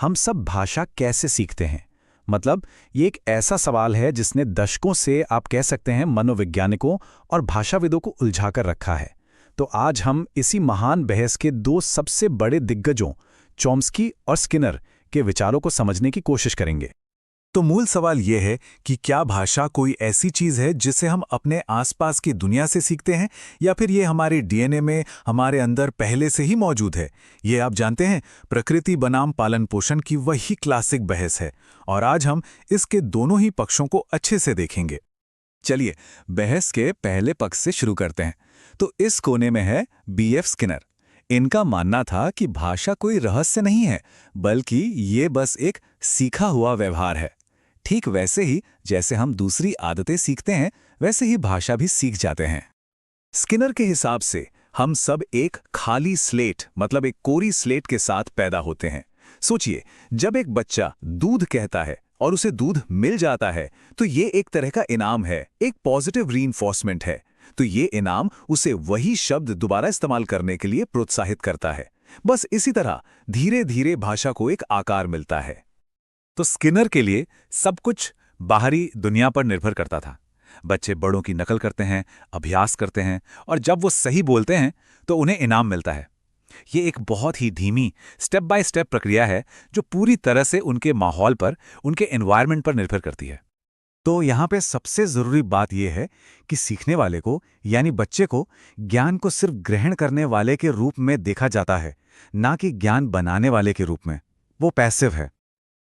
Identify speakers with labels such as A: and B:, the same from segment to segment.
A: हम सब भाषा कैसे सीखते हैं? मतलब ये एक ऐसा सवाल है जिसने दशकों से आप कह सकते हैं मनोवैज्ञानिकों और भाषाविदों को उलझा कर रखा है। तो आज हम इसी महान बहस के दो सबसे बड़े दिग्गजों चॉम्स्की और स्किनर के विचारों को समझने की कोशिश करेंगे।
B: तो मूल सवाल यह है कि क्या भाषा कोई ऐसी चीज है जिसे हम अपने आसपास की दुनिया से सीखते हैं, या फिर ये हमारे डीएनए में हमारे अंदर पहले से ही मौजूद है? ये आप जानते हैं, प्रकृति बनाम पालन पोषण की वही क्लासिक बहस है, और आज हम इसके दोनों ही पक्षों को अच्छे से देखेंगे। चलिए बहस के पहले पक्ष से शुरू करते हैं। तो इस कोने में है बीएफ स्किनर। इनका मानना था कि भाषा कोई रहस्य नहीं है, बल्कि ये बस एक सीखा हुआ व्यवहार है। ठीक वैसे ही जैसे हम दूसरी आदतें सीखते हैं, वैसे ही भाषा भी सीख जाते हैं। स्किनर के हिसाब से हम सब एक खाली स्लेट, मतलब एक कोरी स्लेट के साथ पैदा होते हैं। सोचिए, जब एक बच्चा दूध कहता है और उसे दूध मिल जाता है, तो ये एक तरह का इनाम है, एक पॉजिटिव रीइंफोर्समेंट है। तो ये इनाम उसे वही शब्द दोबारा इस्तेमाल करने के लिए प्रोत्साहित करता है। बस इसी तरह धीरे धीरे भाषा को एक आकार मिलता है। तो स्किनर के लिए सब कुछ बाहरी दुनिया पर निर्भर करता था। बच्चे बड़ों की नकल करते हैं, अभ्यास करते हैं, और जब वो सही बोलते हैं तो उन्हें इनाम मिलता है। ये एक बहुत ही धीमी स्टेप बाय स्टेप प्रक्रिया है जो पूरी तरह से उनके माहौल पर, उनके एनवायरनमेंट पर निर्भर करती है। तो यहाँ पे सबसे जरूरी बात यह है कि सीखने वाले को, यानी बच्चे को, ज्ञान को सिर्फ ग्रहण करने वाले के रूप में देखा जाता है, ना कि ज्ञान बनाने वाले के रूप में। वो पैसिव है।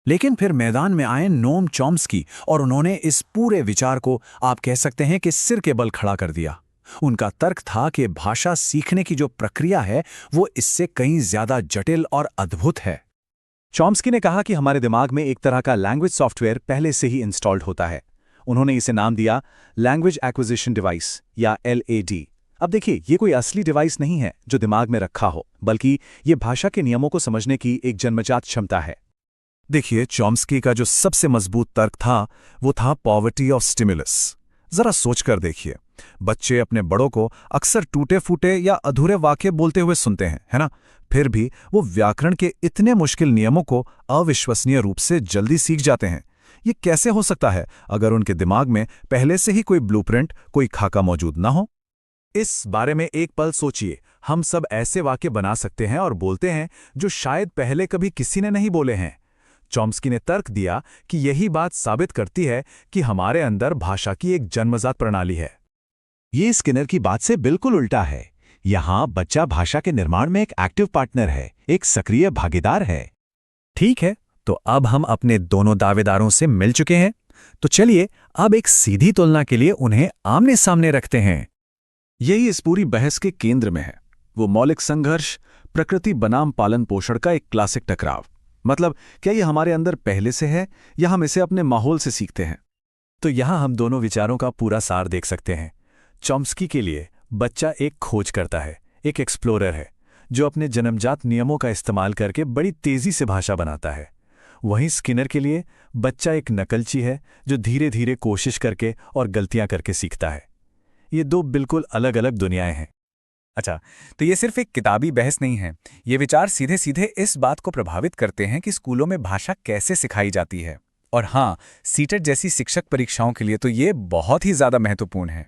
B: लेकिन फिर मैदान में आए नोम चॉम्स्की, और उन्होंने इस पूरे विचार को आप कह सकते हैं कि सिर के बल खड़ा कर दिया। उनका तर्क था कि भाषा सीखने की जो प्रक्रिया है वो इससे कहीं ज्यादा जटिल और अद्भुत है।
A: चॉम्स्की ने कहा कि हमारे दिमाग में एक तरह का लैंग्वेज सॉफ्टवेयर पहले से ही इंस्टॉल्ड होता है। उन्होंने इसे नाम दिया लैंग्वेज एक्विजिशन डिवाइस, या LAD। अब देखिए, ये कोई असली डिवाइस नहीं है जो दिमाग में रखा हो, बल्कि ये भाषा के नियमों को समझने की एक जन्मजात क्षमता है।
B: देखिए, चॉम्स्की का जो सबसे मजबूत तर्क था वो था पॉवर्टी ऑफ स्टिमुलस। जरा सोचकर देखिए, बच्चे अपने बड़ों को अक्सर टूटे फूटे या अधूरे वाक्य बोलते हुए सुनते हैं, है ना? फिर भी वो व्याकरण के इतने मुश्किल नियमों को अविश्वसनीय रूप से जल्दी सीख जाते हैं। ये कैसे हो सकता है अगर उनके दिमाग में पहले से ही कोई ब्लूप्रिंट, कोई खाका मौजूद ना हो? इस बारे में एक पल सोचिए। हम सब ऐसे वाक्य बना सकते हैं और बोलते हैं जो शायद पहले कभी किसी ने नहीं बोले हैं। चॉम्स्की ने तर्क दिया कि यही बात साबित करती है कि हमारे अंदर भाषा की एक जन्मजात प्रणाली है।
A: ये स्किनर की बात से बिल्कुल उल्टा है। यहाँ बच्चा भाषा के निर्माण में एक एक्टिव पार्टनर है, एक सक्रिय भागीदार है।
B: ठीक है, तो अब हम अपने दोनों दावेदारों से मिल चुके हैं। तो चलिए अब एक सीधी तुलना के लिए उन्हें आमने सामने रखते हैं।
A: यही इस पूरी बहस के केंद्र में है, वो मौलिक संघर्ष, प्रकृति बनाम पालन पोषण का एक क्लासिक टकराव। मतलब, क्या ये हमारे अंदर पहले से है या हम इसे अपने माहौल से सीखते हैं?
B: तो यहां हम दोनों विचारों का पूरा सार देख सकते हैं। चॉम्स्की के लिए बच्चा एक खोज करता है, एक एक्सप्लोरर है, जो अपने जन्मजात नियमों का इस्तेमाल करके बड़ी तेजी से भाषा बनाता है। वहीं स्किनर के लिए बच्चा एक नकलची है, जो धीरे धीरे कोशिश करके और गलतियां करके सीखता है। ये दो बिल्कुल अलग अलग दुनियाएं हैं।
C: अच्छा, तो ये सिर्फ एक किताबी बहस नहीं है। ये विचार सीधे सीधे इस बात को प्रभावित करते हैं कि स्कूलों में भाषा कैसे सिखाई जाती है। और हाँ, सीटेट जैसी शिक्षक परीक्षाओं के लिए तो ये बहुत ही ज़्यादा महत्वपूर्ण है।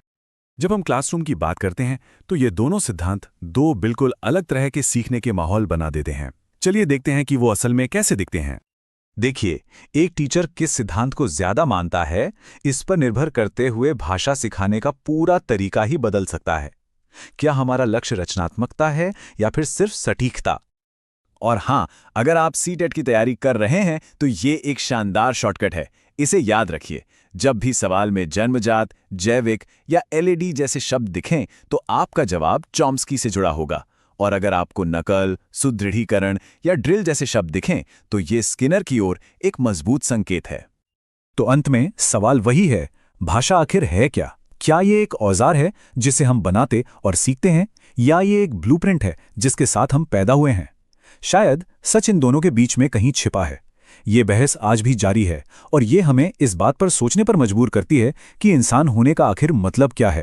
B: जब हम क्लासरूम की बात करते हैं तो ये दोनों सिद्धांत दो बिल्कुल अलग तरह के सीखने के माहौल बना देते हैं। चलिए देखते हैं कि वो असल में कैसे दिखते हैं।
A: देखिए, एक टीचर किस सिद्धांत को ज्यादा मानता है, इस पर निर्भर करते हुए भाषा सिखाने का पूरा तरीका ही बदल सकता है। क्या हमारा लक्ष्य रचनात्मकता है या फिर सिर्फ सटीकता? और हां, अगर आप सीटेट की तैयारी कर रहे हैं तो ये एक शानदार शॉर्टकट है। इसे याद रखिए, जब भी सवाल में जन्मजात, जैविक या LAD जैसे शब्द दिखें तो आपका जवाब चॉम्स्की से जुड़ा होगा, और अगर आपको नकल, सुदृढ़ीकरण या ड्रिल जैसे शब्द दिखें तो ये स्किनर की ओर एक मजबूत संकेत है।
B: तो अंत में सवाल वही है, भाषा आखिर है क्या? क्या ये एक औजार है जिसे हम बनाते और सीखते हैं, या ये एक ब्लूप्रिंट है जिसके साथ हम पैदा हुए हैं? शायद सच इन दोनों के बीच में कहीं छिपा है। ये बहस आज भी जारी है, और ये हमें इस बात पर सोचने पर मजबूर करती है कि इंसान होने का आखिर मतलब क्या है।